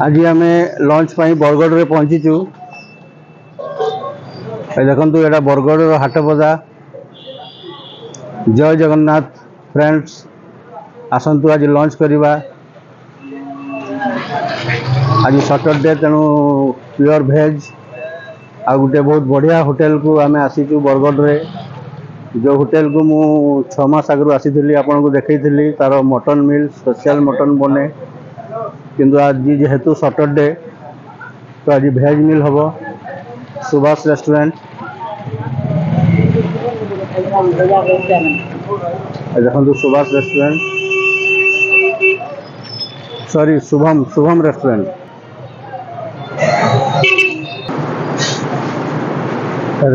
आज आम लंच बरगढ़ में पहुंचीचु। देखु यहाँ बरगढ़ हाट बजार। जय जगन्नाथ फ्रेंड्स, आसतु आज लंच करवा। आज सैटरडे तेणु प्योर भेज आ गोटे बहुत बढ़िया होटेल को आम आसीचु बरगढ़ रे। जो होटेल को मु 6 मास आगु आसी आपन को देखी तार मटन मिल स्पेशल मटन बने, किंतु आज जेहेतु सैटरडे तो आज भेज मिल हम सुभाष रेस्टोरेंट। देखो Subhash restaurant, sorry Shubham restaurant.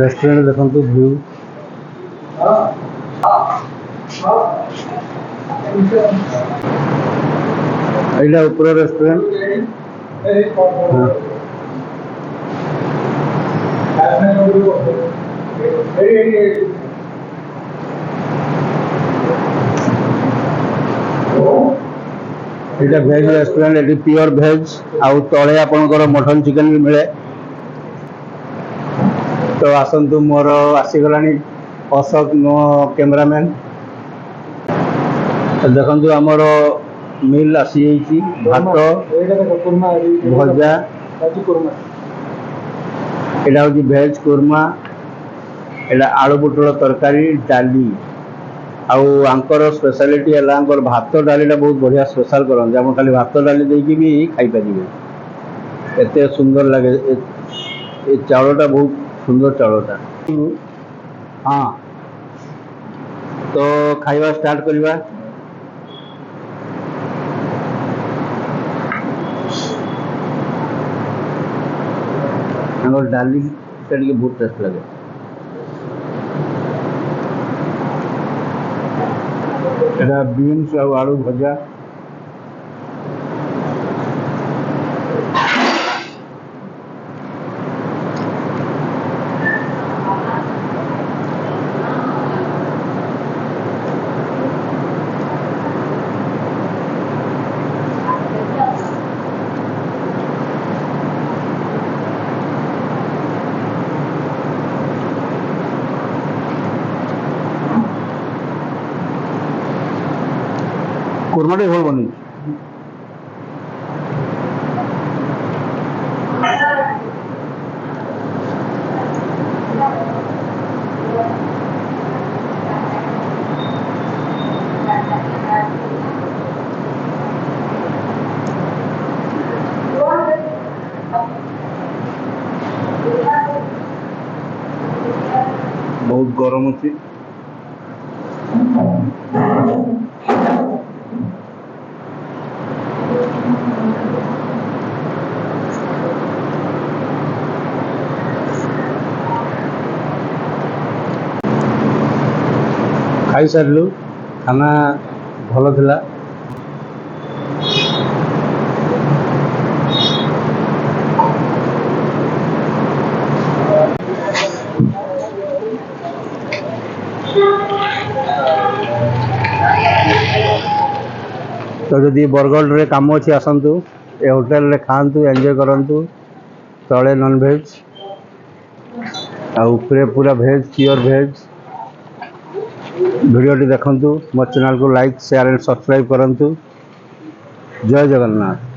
Restaurant देखो व्यू यहाँ ऊपर रेस्टोरेंट। यहाँ भेज रेस्टोरेंट, ये प्योर भेज आउ तले आपंकर मटन चिकेन भी मिले। तो आसतु मोर आसीगला अशोक नो कैमरामैन। देखु आमर मिल आसी भात भजा, यहाँ हूँ भेज कुरमा, यहाँ आलू पोटल तरकारी डाली आंकर स्पेशलिटी है भात डालीटा बहुत बढ़िया स्पेशल करते। आप खाली भात डाली देकी भी खाई पारे, एत सुंदर लगे। ये चावलटा बहुत सुंदर चावलटा। हाँ, तो खाइबा स्टार्ट करवा। डाली से बहुत टेस्ट लगे। यहाँ बीन्स और आलू भजा, कुरमाटे भल बनी। बहुत गरम अच्छी। खाई सारू, खाना भल थिला। तो जदि बरगढ़ रे काम अच्छी आसतु ए होटेल रे खातु, एंजॉय करंतु। तले नॉन भेज आ ऊपरे पूरा भेज, प्योर भेज। वीडियो देखंतु, मो चैनल को लाइक शेयर एंड सब्सक्राइब करंतु। जय जगन्नाथ।